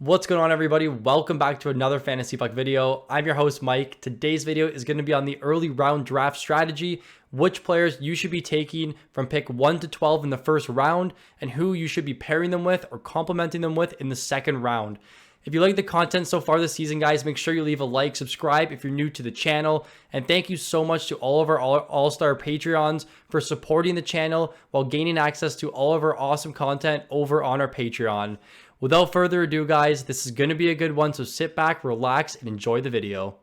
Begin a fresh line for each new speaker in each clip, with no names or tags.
What's going on, everybody? Welcome back to another Fantasy Puck video. I'm your host, Mike. Today's video is going to be on the early round draft strategy, which players you should be taking from pick 1 to 12 in the first round, and who you should be pairing them with or complementing them with in the second round. If you like the content so far this season, guys, make sure you leave a like, subscribe if you're new to the channel, and thank you so much to all of our All-Star Patreons for supporting the channel while gaining access to all of our awesome content over on our Patreon. Without further ado, guys, this is going to be a good one, so sit back, relax, and enjoy the video.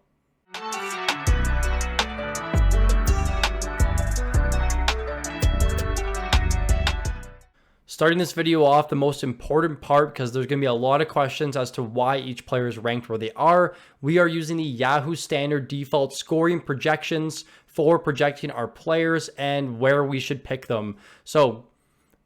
Starting this video off, the most important part, because there's going to be a lot of questions as to why each player is ranked where they are. We are using the Yahoo Standard default scoring projections for projecting our players and where we should pick them. So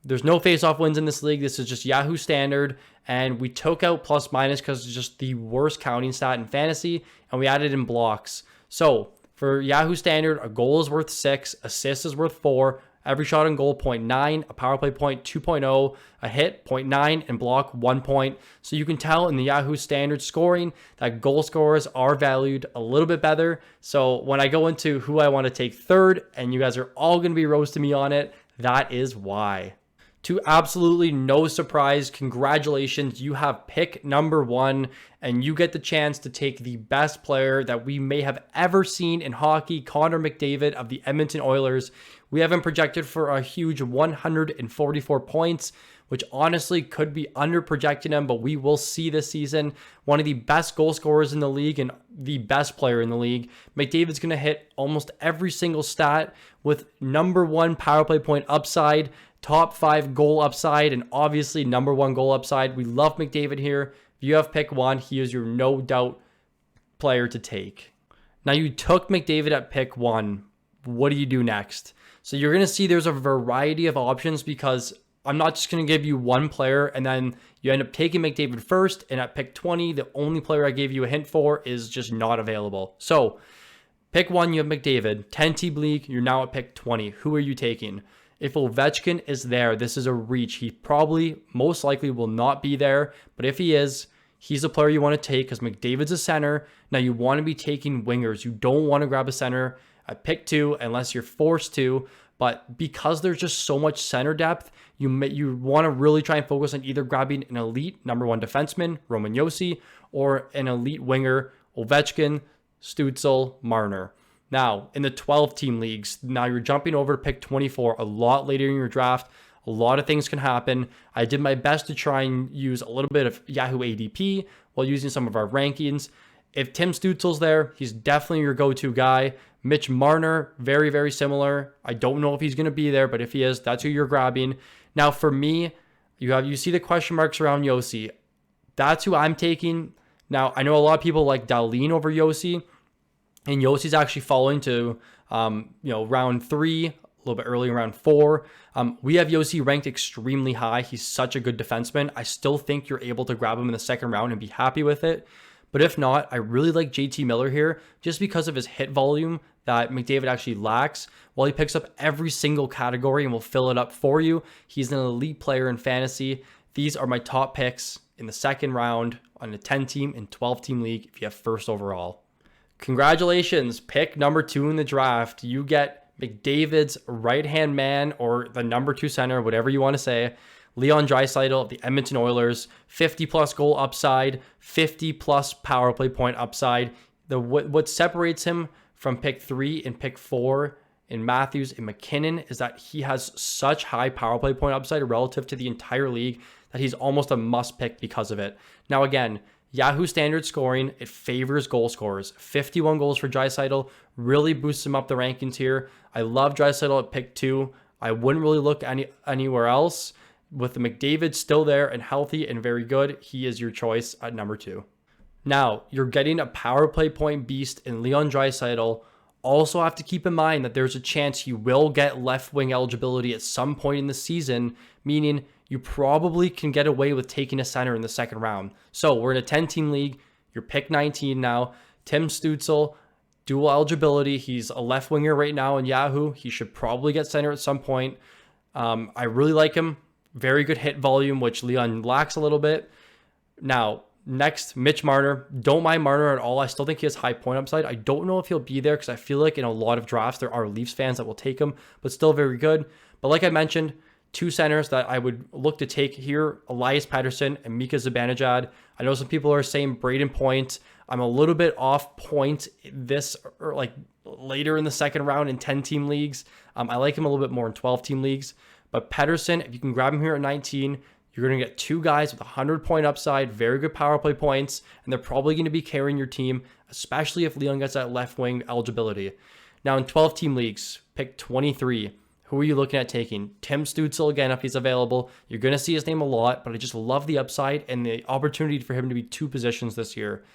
there's no face-off wins in this league. This is just Yahoo Standard, and we took out plus minus because it's just the worst counting stat in fantasy, and we added in blocks. So for Yahoo Standard, a goal is worth 6, assist is worth 4, every shot on goal 0.9, a power play point 2.0, a hit 0.9, and block 1 point. So you can tell in the Yahoo Standard scoring that goal scorers are valued a little bit better. So when I go into who I want to take third, and you guys are all going to be roasting me on it, that is why. To absolutely no surprise, congratulations, you have pick number 1, and you get the chance to take the best player that we may have ever seen in hockey, Connor McDavid of the Edmonton Oilers. We have him projected for a huge 144 points, which honestly could be under projecting him, but we will see this season. One of the best goal scorers in the league and the best player in the league. McDavid's going to hit almost every single stat with number 1 power play point upside, top 5 goal upside, and obviously number 1 goal upside. We love McDavid here. If you have pick 1, he is your no doubt player to take. Now, you took McDavid at pick 1. What do you do next? So you're going to see there's a variety of options, because I'm not just going to give you one player and then you end up taking McDavid first, and at pick 20, the only player I gave you a hint for is just not available. So pick 1, you have McDavid. 10-team league, you're now at pick 20. Who are you taking? If Ovechkin is there, this is a reach. He probably, most likely, will not be there. But if he is, he's a player you want to take because McDavid's a center. Now, you want to be taking wingers. You don't want to grab a center at pick 2 unless you're forced to. But because there's just so much center depth, you want to really try and focus on either grabbing an elite number 1 defenseman, Roman Josi, or an elite winger, Ovechkin, Stützle, Marner. Now, in the 12-team leagues, now you're jumping over to pick 24 a lot later in your draft. A lot of things can happen. I did my best to try and use a little bit of Yahoo ADP while using some of our rankings. If Tim Stützle's there, he's definitely your go-to guy. Mitch Marner, very, very similar. I don't know if he's going to be there, but if he is, that's who you're grabbing. Now, for me, you see the question marks around Josi. That's who I'm taking. Now, I know a lot of people like Dahlin over Josi, and Yossi's actually falling to, round 3, a little bit early, round 4. We have Josi ranked extremely high. He's such a good defenseman. I still think you're able to grab him in the second round and be happy with it. But if not, I really like JT Miller here just because of his hit volume that McDavid actually lacks. While he picks up every single category and will fill it up for you, he's an elite player in fantasy. These are my top picks in the second round on a 10-team and 12-team league if you have first overall. Congratulations, pick number 2 in the draft. You get McDavid's right-hand man, or the number 2 center, whatever you want to say, Leon Draisaitl of the Edmonton Oilers. 50-plus goal upside, 50-plus power play point upside. What separates him from pick 3 and pick 4 in Matthews and McKinnon is that he has such high power play point upside relative to the entire league that he's almost a must pick because of it. Now, again, Yahoo Standard scoring, it favors goal scorers. 51 goals for Draisaitl really boosts him up the rankings here. I love Draisaitl at pick 2. I wouldn't really look anywhere else. With the McDavid still there and healthy and very good, he is your choice at number 2. Now, you're getting a power play point beast in Leon Draisaitl. Also have to keep in mind that there's a chance he will get left wing eligibility at some point in the season, meaning you probably can get away with taking a center in the second round. So we're in a 10-team league. You're pick 19 now. Tim Stützle, dual eligibility. He's a left winger right now in Yahoo. He should probably get center at some point. I really like him. Very good hit volume, which Leon lacks a little bit. Now, Next, Mitch Marner. Don't mind Marner at all. I still think he has high point upside. I don't know if he'll be there because I feel like in a lot of drafts there are Leafs fans that will take him, but still very good. But like I mentioned, two centers that I would look to take here, Elias Pettersson and Mika Zibanejad. I know some people are saying Braden Point. I'm a little bit off Point this, or like later in the second round in 10-team leagues. I like him a little bit more in 12-team leagues. But Pettersson, if you can grab him here at 19, you're going to get two guys with 100-point upside, very good power play points, and they're probably going to be carrying your team, especially if Leon gets that left wing eligibility. Now in 12-team leagues, pick 23. Who are you looking at taking? Tim Stützle, again, if he's available. You're going to see his name a lot, but I just love the upside and the opportunity for him to be two positions this year.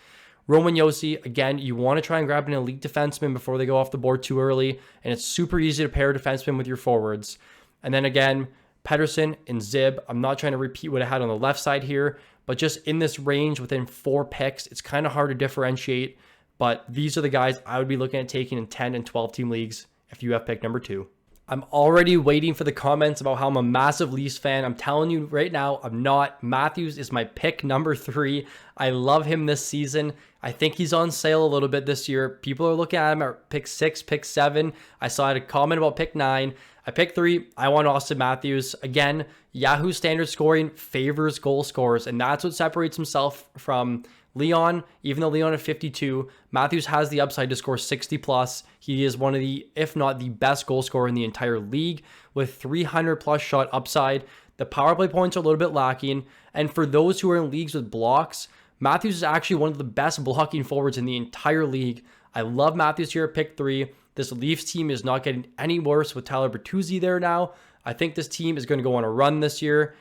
Roman Josi, again, you want to try and grab an elite defenseman before they go off the board too early, and it's super easy to pair defensemen with your forwards. And then again, Pettersson and Zib. I'm not trying to repeat what I had on the left side here, but just in this range within 4 picks, it's kind of hard to differentiate. But these are the guys I would be looking at taking in 10 and 12 team leagues if you have pick number 2. I'm already waiting for the comments about how I'm a massive Leafs fan. I'm telling you right now, I'm not. Matthews is my pick number 3. I love him this season. I think he's on sale a little bit this year. People are looking at him at pick 6, pick 7. I saw a comment about pick 9. I picked 3. I want Austin Matthews. Again, Yahoo standard scoring favors goal scorers, and that's what separates himself from Leon. Even though Leon at 52, Matthews has the upside to score 60 plus. He is one of the, if not the best goal scorer in the entire league with 300 plus shot upside. The power play points are a little bit lacking. And for those who are in leagues with blocks, Matthews is actually one of the best blocking forwards in the entire league. I love Matthews here at pick 3. This Leafs team is not getting any worse with Tyler Bertuzzi there now. I think this team is going to go on a run this year.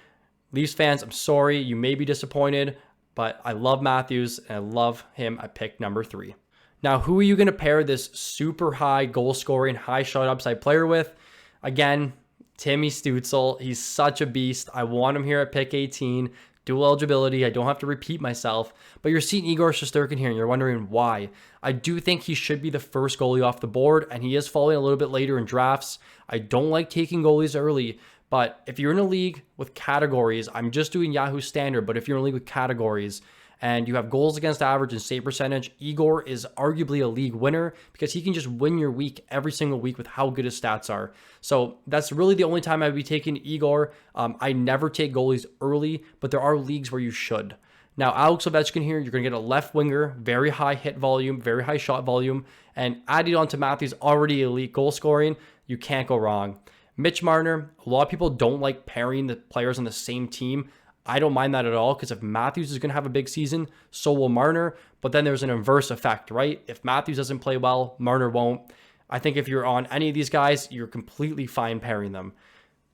Leafs fans, I'm sorry. You may be disappointed, but I love Matthews and I love him at pick number 3. Now, who are you going to pair this super high goal scoring, high shot upside player with? Again, Timmy Stützle. He's such a beast. I want him here at pick 18. Dual eligibility. I don't have to repeat myself, but you're seeing Igor Shesterkin here and you're wondering why. I do think he should be the first goalie off the board, and he is falling a little bit later in drafts. I don't like taking goalies early, but if you're in a league with categories, I'm just doing Yahoo standard, but if you're in a league with categories and you have goals against average and save percentage, Igor is arguably a league winner because he can just win your week every single week with how good his stats are. So that's really the only time I'd be taking Igor. I never take goalies early, but there are leagues where you should. Now, Alex Ovechkin here, you're going to get a left winger, very high hit volume, very high shot volume, and added on to Matthews' already elite goal scoring, you can't go wrong. Mitch Marner, a lot of people don't like pairing the players on the same team. I don't mind that at all because if Matthews is going to have a big season, so will Marner. But then there's an inverse effect, right? If Matthews doesn't play well, Marner won't. I think if you're on any of these guys, you're completely fine pairing them.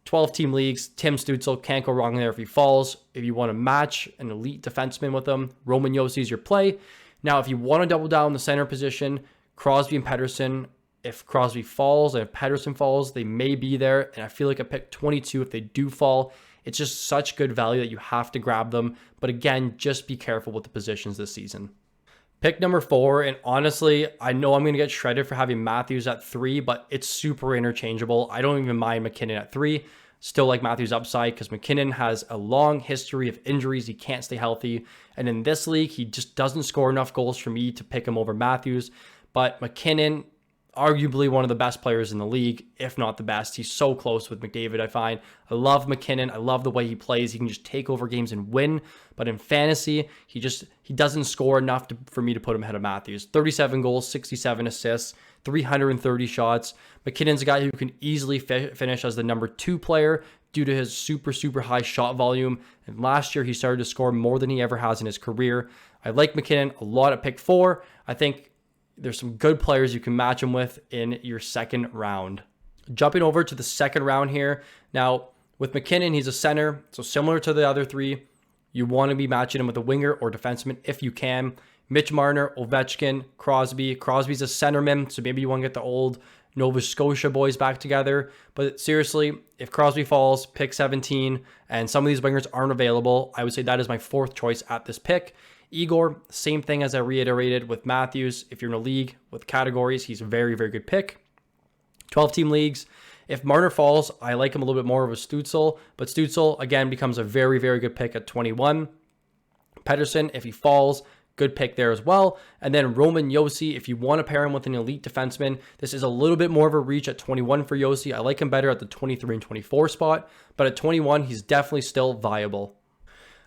12-team leagues, Tim Stützle can't go wrong there if he falls. If you want to match an elite defenseman with him, Roman Josi is your play. Now, if you want to double down the center position, Crosby and Pettersson. If Crosby falls and if Pettersson falls, they may be there. And I feel like at pick 22, if they do fall, it's just such good value that you have to grab them. But again, just be careful with the positions this season. Pick number 4, and honestly, I know I'm going to get shredded for having Matthews at 3, but it's super interchangeable. I don't even mind McKinnon at 3. Still like Matthews upside because McKinnon has a long history of injuries. He can't stay healthy. And in this league, he just doesn't score enough goals for me to pick him over Matthews. But McKinnon, arguably one of the best players in the league, if not the best. He's so close with McDavid, I find. I love McKinnon. I love the way he plays. He can just take over games and win. But in fantasy, he doesn't score enough for me to put him ahead of Matthews. 37 goals, 67 assists, 330 shots. McKinnon's a guy who can easily finish as the number 2 player due to his super, super high shot volume. And last year, he started to score more than he ever has in his career. I like McKinnon a lot at pick 4. I think there's some good players you can match him with in your second round. Jumping over to the second round here. Now, with McKinnon, he's a center. So similar to the other 3, you want to be matching him with a winger or defenseman if you can. Mitch Marner, Ovechkin, Crosby. Crosby's a centerman, so maybe you want to get the old Nova Scotia boys back together. But seriously, if Crosby falls, pick 17, and some of these wingers aren't available, I would say that is my 4th choice at this pick. Igor, same thing as I reiterated with Matthews. If you're in a league with categories, he's a very, very good pick. 12-team leagues. If Marner falls, I like him a little bit more of a Stützle, but Stützle, again, becomes a very, very good pick at 21. Pettersson, if he falls, good pick there as well. And then Roman Josi, if you want to pair him with an elite defenseman, this is a little bit more of a reach at 21 for Josi. I like him better at the 23 and 24 spot, but at 21, he's definitely still viable.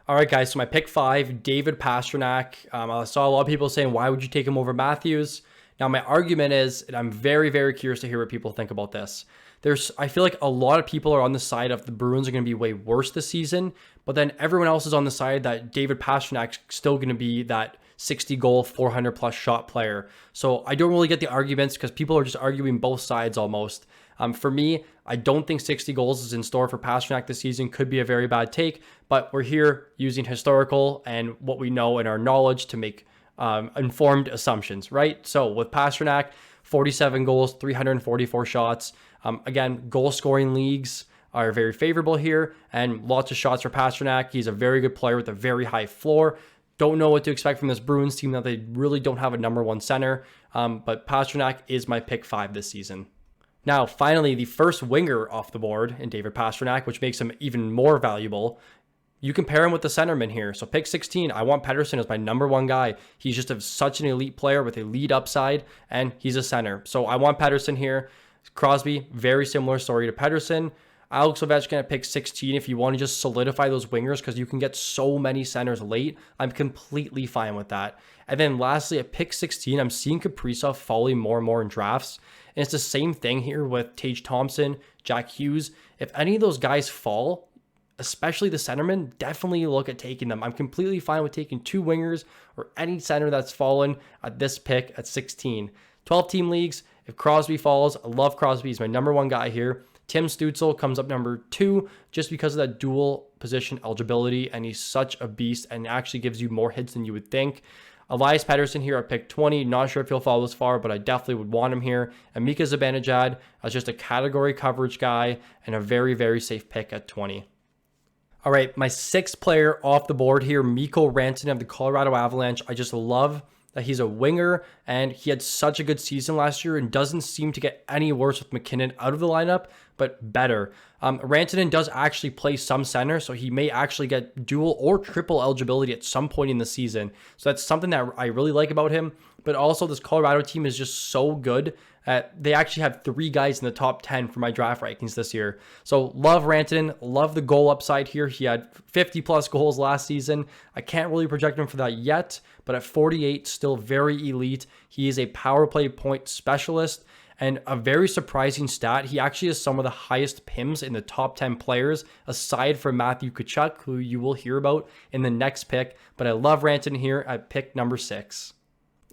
All right, guys, so my pick 5, David Pastrnak. I saw a lot of people saying, why would you take him over Matthews? Now, my argument is, and I'm very, very curious to hear what people think about this. I feel like a lot of people are on the side of the Bruins are going to be way worse this season, but then everyone else is on the side that David Pastrnak's still going to be that 60 goal, 400 plus shot player. So I don't really get the arguments because people are just arguing both sides almost. For me, I don't think 60 goals is in store for Pastrnak this season. Could be a very bad take, but we're here using historical and what we know and our knowledge to make informed assumptions, right? So with Pastrnak, 47 goals, 344 shots. Again, goal scoring leagues are very favorable here and lots of shots for Pastrnak. He's a very good player with a very high floor. Don't know what to expect from this Bruins team that they really don't have a number one center, but Pastrnak is my pick 5 this season. Now, finally, the first winger off the board in David Pastrnak, which makes him even more valuable. You can pair him with the centerman here. So pick 16, I want Pettersson as my number one guy. He's just such an elite player with elite upside, and he's a center. So I want Pettersson here. Crosby, very similar story to Pettersson. Alex Ovechkin at pick 16 if you want to just solidify those wingers because you can get so many centers late. I'm completely fine with that. And then lastly, at pick 16, I'm seeing Kaprizov falling more and more in drafts. And it's the same thing here with Tage Thompson, Jack Hughes. If any of those guys fall, especially the centerman, definitely look at taking them. I'm completely fine with taking 2 wingers or any center that's fallen at this pick at 16. 12-team leagues, if Crosby falls, I love Crosby. He's my number one guy here. Tim Stützle comes up number 2 just because of that dual position eligibility, and he's such a beast and actually gives you more hits than you would think. Elias Pettersson here at pick 20. Not sure if he'll fall this far, but I definitely would want him here. And Mika Zibanejad as just a category coverage guy and a very, very safe pick at 20. All right, my 6th player off the board here, Mikko Rantanen of the Colorado Avalanche. I just love that he's a winger, and he had such a good season last year and doesn't seem to get any worse with McKinnon out of the lineup, but better. Rantanen does actually play some center, so he may actually get dual or triple eligibility at some point in the season. So that's something that I really like about him. But also, this Colorado team is just so good. They actually have 3 guys in the top 10 for my draft rankings this year. So love Rantanen, love the goal upside here. He had 50 plus goals last season. I can't really project him for that yet, but at 48, still very elite. He is a power play point specialist. And a very surprising stat, he actually has some of the highest PIMs in the top 10 players, aside from Matthew Tkachuk, who you will hear about in the next pick. But I love Rantanen here at pick number 6.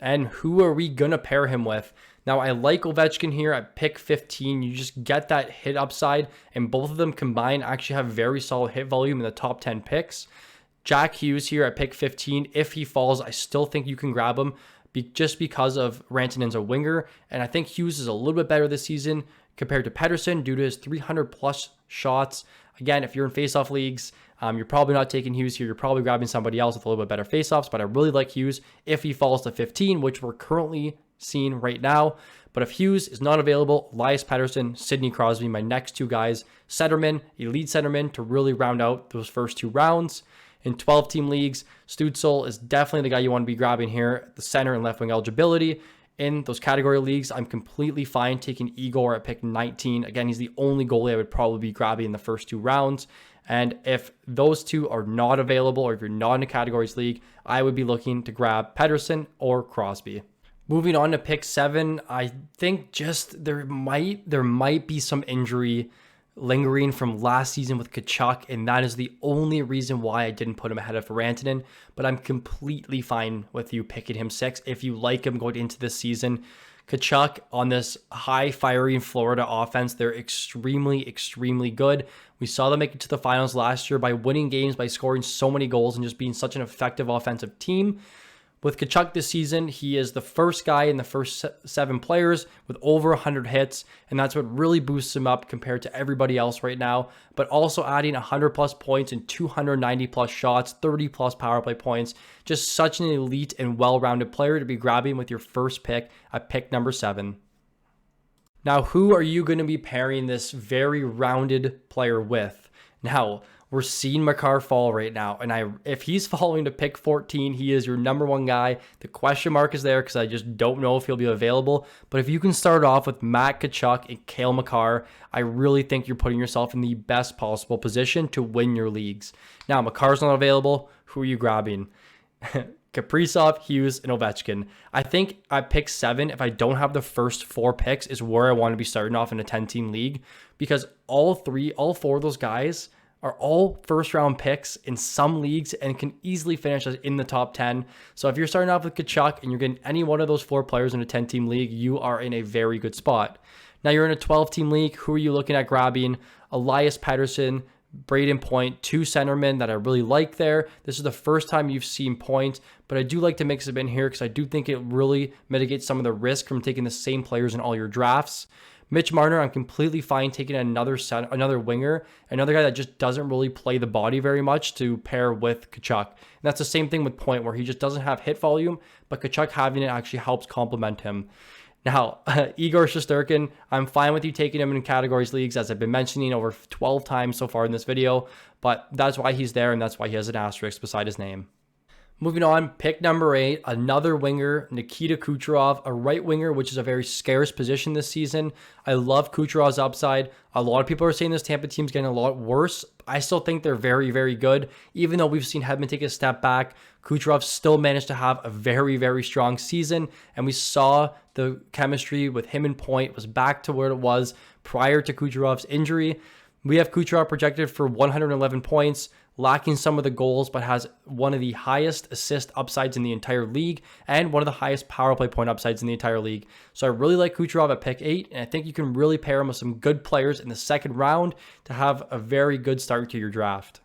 And who are we going to pair him with? Now, I like Ovechkin here at pick 15. You just get that hit upside, and both of them combined actually have very solid hit volume in the top 10 picks. Jack Hughes here at pick 15. If he falls, I still think you can grab him just because of Rantanen's a winger. And I think Hughes is a little bit better this season compared to Pettersson due to his 300 plus shots. Again, if you're in faceoff leagues, you're probably not taking Hughes here. You're probably grabbing somebody else with a little bit better faceoffs, but I really like Hughes if he falls to 15, which we're currently seeing right now. But if Hughes is not available, Elias Pettersson, Sidney Crosby, my next 2 guys, centerman, elite centerman to really round out those first 2 rounds. In 12-team leagues, Stützle is definitely the guy you want to be grabbing here, the center and left wing eligibility. In those category leagues, I'm completely fine taking Igor at pick 19. Again, he's the only goalie I would probably be grabbing in the first 2 rounds. And if those 2 are not available, or if you're not in a categories league, I would be looking to grab Pettersson or Crosby. Moving on to pick 7, I think just there might be some injury lingering from last season with Tkachuk, and that is the only reason why I didn't put him ahead of Rantanen, but I'm completely fine with you picking him 6 if you like him going into this season. Tkachuk on this high-firing Florida offense, they're extremely, extremely good. We saw them make it to the finals last year by winning games, by scoring so many goals and just being such an effective offensive team. With Tkachuk this season, he is the first guy in the first 7 players with over 100 hits, and that's what really boosts him up compared to everybody else right now. But also adding 100 plus points and 290 plus shots, 30 plus power play points. Just such an elite and well-rounded player to be grabbing with your first pick at pick number 7. Now, who are you going to be pairing this very rounded player with? Now, we're seeing Makar fall right now. And if he's falling to pick 14, he is your number one guy. The question mark is there because I just don't know if he'll be available. But if you can start off with Matt Tkachuk and Cale Makar, I really think you're putting yourself in the best possible position to win your leagues. Now, Makar's not available. Who are you grabbing? Kaprizov, Hughes, and Ovechkin. I think at pick 7, if I don't have the first 4 picks, is where I want to be starting off in a 10-team league, because all 4 of those guys are all first-round picks in some leagues and can easily finish in the top 10. So if you're starting off with Tkachuk and you're getting any one of those 4 players in a 10-team league, you are in a very good spot. Now you're in a 12-team league. Who are you looking at grabbing? Elias Pettersson, Braden Point, 2 centermen that I really like there. This is the first time you've seen Point, but I do like to mix them in here because I do think it really mitigates some of the risk from taking the same players in all your drafts. Mitch Marner, I'm completely fine taking another winger, another guy that just doesn't really play the body very much to pair with Tkachuk. And that's the same thing with Point, where he just doesn't have hit volume, but Tkachuk having it actually helps complement him. Now, Igor Shesterkin, I'm fine with you taking him in categories leagues, as I've been mentioning over 12 times so far in this video, but that's why he's there, and that's why he has an asterisk beside his name. Moving on, pick number 8, another winger, Nikita Kucherov, a right winger, which is a very scarce position this season. I love Kucherov's upside. A lot of people are saying this Tampa team's getting a lot worse. I still think they're very, very good. Even though we've seen Hedman take a step back, Kucherov still managed to have a very, very strong season. And we saw the chemistry with him and Point was back to where it was prior to Kucherov's injury. We have Kucherov projected for 111 points, lacking some of the goals, but has one of the highest assist upsides in the entire league and one of the highest power play point upsides in the entire league. So I really like Kucherov at pick 8, and I think you can really pair him with some good players in the second round to have a very good start to your draft.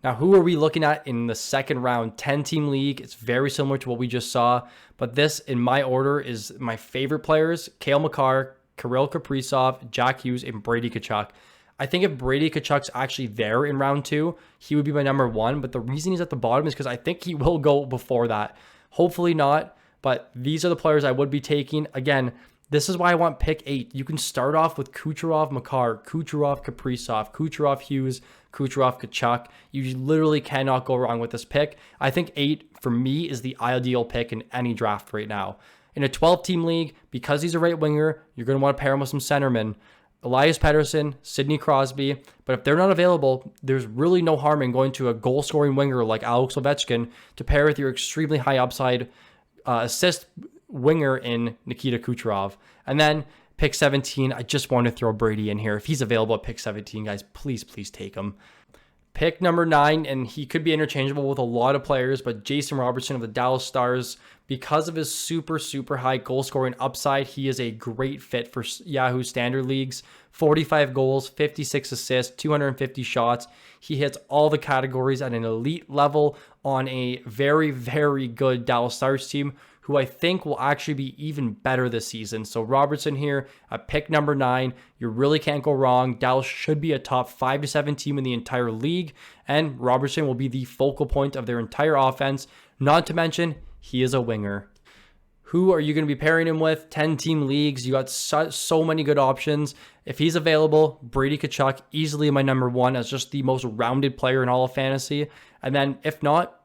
Now, who are we looking at in the second round? 10-team league. It's very similar to what we just saw, but this, in my order, is my favorite players: Cale Makar, Kirill Kaprizov, Jack Hughes, and Brady Tkachuk. I think if Brady Tkachuk's actually there in round 2, he would be my number 1. But the reason he's at the bottom is because I think he will go before that. Hopefully not. But these are the players I would be taking. Again, this is why I want pick 8. You can start off with Kucherov, Makar, Kucherov, Kaprizov, Kucherov, Hughes, Kucherov, Tkachuk. You literally cannot go wrong with this pick. I think 8 for me is the ideal pick in any draft right now. In a 12-team league, because he's a right winger, you're going to want to pair him with some centermen. Elias Pettersson, Sidney Crosby, but if they're not available, there's really no harm in going to a goal-scoring winger like Alex Ovechkin to pair with your extremely high upside assist winger in Nikita Kucherov. And then pick 17, I just want to throw Brady in here. If he's available at pick 17, guys, please take him. Pick number 9, and he could be interchangeable with a lot of players, but Jason Robertson of the Dallas Stars, because of his super high goal scoring upside, he is a great fit for Yahoo standard leagues. 45 goals, 56 assists, 250 shots. He hits all the categories at an elite level on a very, very good Dallas Stars team, who I think will actually be even better this season. So Robertson here at pick number 9. You really can't go wrong. Dallas should be a top 5 to 7 team in the entire league, and Robertson will be the focal point of their entire offense. Not to mention, he is a winger. Who are you going to be pairing him with? 10-team leagues. You got so many good options. If he's available, Brady Tkachuk, easily my number 1 as just the most rounded player in all of fantasy. And then if not,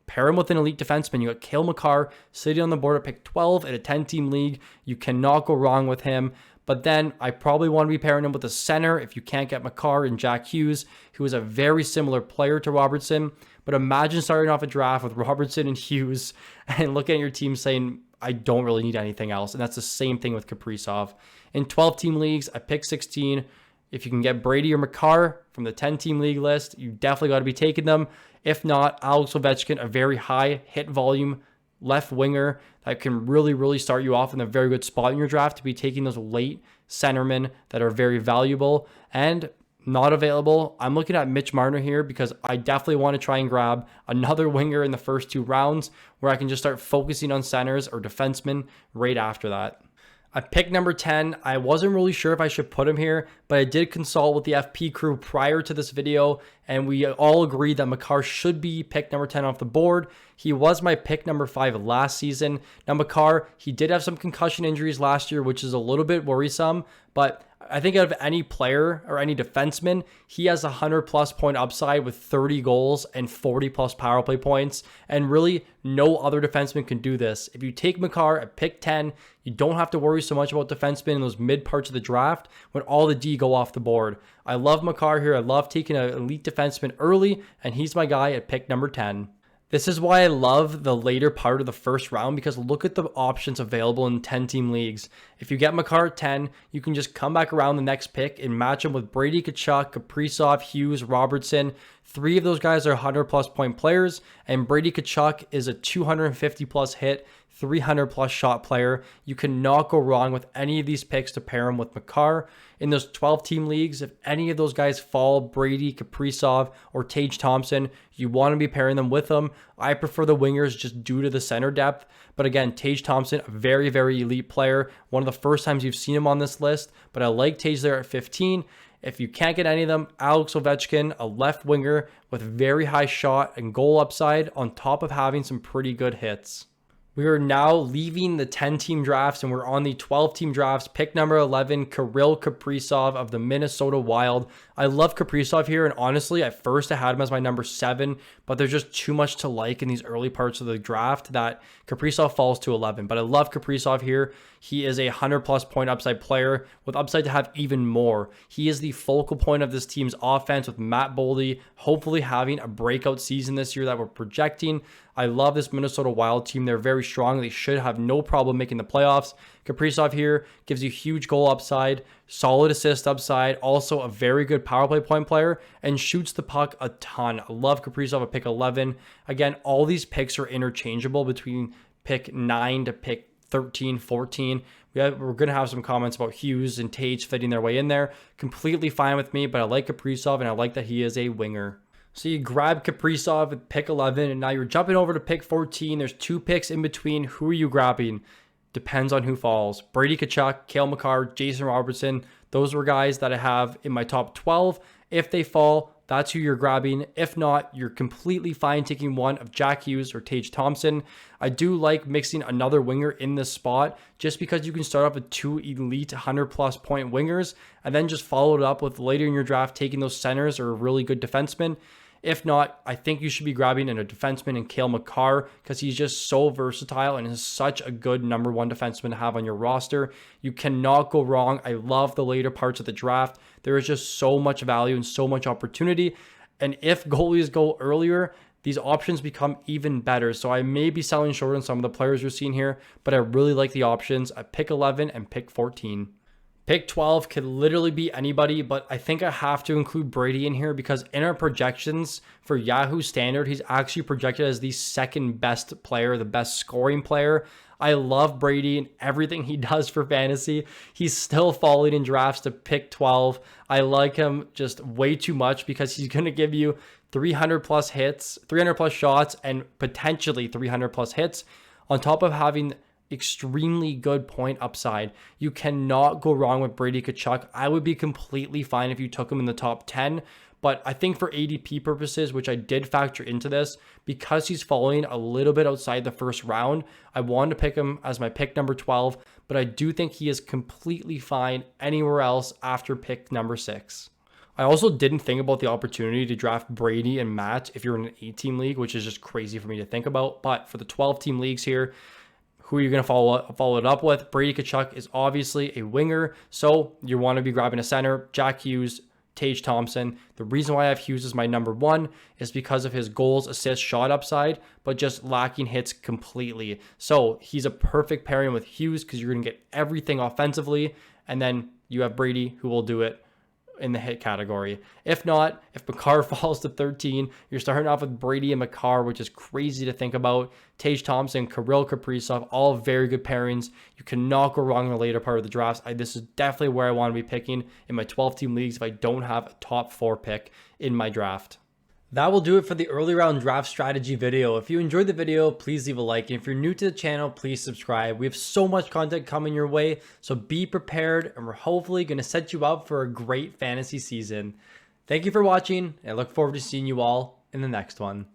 pair him with an elite defenseman. You got Cale Makar sitting on the board at pick 12 at a 10-team league. You cannot go wrong with him. But then I probably want to be pairing him with a center if you can't get Makar and Jack Hughes, who is a very similar player to Robertson. But imagine starting off a draft with Robertson and Hughes and looking at your team saying, I don't really need anything else. And that's the same thing with Kaprizov. In 12-team leagues, at pick 16, if you can get Brady or Makar from the 10-team league list, you definitely got to be taking them. If not, Alex Ovechkin, a very high hit volume left winger that can really start you off in a very good spot in your draft to be taking those late centermen that are very valuable. And not available, I'm looking at Mitch Marner here because I definitely want to try and grab another winger in the first 2 rounds where I can just start focusing on centers or defensemen right after that. At pick number 10, I wasn't really sure if I should put him here, but I did consult with the FP crew prior to this video, and we all agreed that Makar should be pick number 10 off the board. He was my pick number 5 last season. Now, Makar, he did have some concussion injuries last year, which is a little bit worrisome, but I think out of any player or any defenseman, he has a 100+ point upside with 30 goals and 40+ power play points. And really, no other defenseman can do this. If you take Makar at pick 10, you don't have to worry so much about defensemen in those mid parts of the draft when all the D go off the board. I love Makar here. I love taking an elite defenseman early, and he's my guy at pick number 10. This is why I love the later part of the first round, because look at the options available in 10-team leagues. If you get Makar at 10, you can just come back around the next pick and match him with Brady Tkachuk, Kaprizov, Hughes, Robertson. 3 of those guys are 100+ point players, and Brady Tkachuk is a 250+ hit, 300+ shot player. You cannot go wrong with any of these picks to pair him with Makar. In those 12-team leagues, if any of those guys fall, Brady, Kaprizov, or Tage Thompson, you want to be pairing them with them. I prefer the wingers just due to the center depth. But again, Tage Thompson, a very, very elite player. One of the first times you've seen him on this list, but I like Tage there at 15. If you can't get any of them, Alex Ovechkin, a left winger with very high shot and goal upside on top of having some pretty good hits. We are now leaving the 10-team drafts and we're on the 12-team drafts. Pick number 11, Kirill Kaprizov of the Minnesota Wild. I love Kaprizov here, and honestly, at first I had him as my number 7, but there's just too much to like in these early parts of the draft that Kaprizov falls to 11. But I love Kaprizov here. He is a 100+ point upside player with upside to have even more. He is the focal point of this team's offense with Matt Boldy hopefully having a breakout season this year that we're projecting. I love this Minnesota Wild team. They're very strong. They should have no problem making the playoffs. Kaprizov here gives you huge goal upside, solid assist upside, also a very good power play point player, and shoots the puck a ton. I love Kaprizov at pick 11. Again, all these picks are interchangeable between pick 9 to pick 13, 14. We're going to have some comments about Hughes and Tage fitting their way in there. Completely fine with me, but I like Kaprizov, and I like that he is a winger. So you grab Kaprizov at pick 11, and now you're jumping over to pick 14. There's 2 picks in between. Who are you grabbing? Depends on who falls. Brady Tkachuk, Cale Makar, Jason Robertson. Those were guys that I have in my top 12. If they fall, that's who you're grabbing. If not, you're completely fine taking one of Jack Hughes or Tage Thompson. I do like mixing another winger in this spot just because you can start off with 2 elite 100+ point wingers and then just follow it up with later in your draft taking those centers or really good defensemen. If not, I think you should be grabbing a defenseman in Cale Makar because he's just so versatile and is such a good number 1 defenseman to have on your roster. You cannot go wrong. I love the later parts of the draft. There is just so much value and so much opportunity. And if goalies go earlier, these options become even better. So I may be selling short on some of the players you're seeing here, but I really like the options at pick 11 and pick 14. Pick 12 could literally be anybody, but I think I have to include Brady in here because in our projections for Yahoo Standard, he's actually projected as the second best player, the best scoring player. I love Brady and everything he does for fantasy. He's still falling in drafts to pick 12. I like him just way too much because he's going to give you 300+ hits, 300+ shots, and potentially 300+ hits on top of having extremely good point upside. You cannot go wrong with Brady Tkachuk. I would be completely fine if you took him in the top 10, but I think for ADP purposes, which I did factor into this, because he's falling a little bit outside the first round, I wanted to pick him as my pick number 12, but I do think he is completely fine anywhere else after pick number 6. I also didn't think about the opportunity to draft Brady and Matt if you're in an 8-team league, which is just crazy for me to think about, but for the 12-team leagues here, who are you going to follow it up with? Brady Tkachuk is obviously a winger, so you want to be grabbing a center. Jack Hughes, Tage Thompson. The reason why I have Hughes as my number 1 is because of his goals, assists, shot upside, but just lacking hits completely. So he's a perfect pairing with Hughes because you're going to get everything offensively, and then you have Brady who will do it in the hit category. If not, if Makar falls to 13, you're starting off with Brady and Makar, which is crazy to think about. Tage Thompson, Kirill Kaprizov, all very good pairings. You cannot go wrong in the later part of the drafts. This is definitely where I want to be picking in my 12-team leagues if I don't have a top 4 pick in my draft. That will do it for the early round draft strategy video. If you enjoyed the video, please leave a like. And if you're new to the channel, please subscribe. We have so much content coming your way, so be prepared, and we're hopefully going to set you up for a great fantasy season. Thank you for watching, and I look forward to seeing you all in the next one.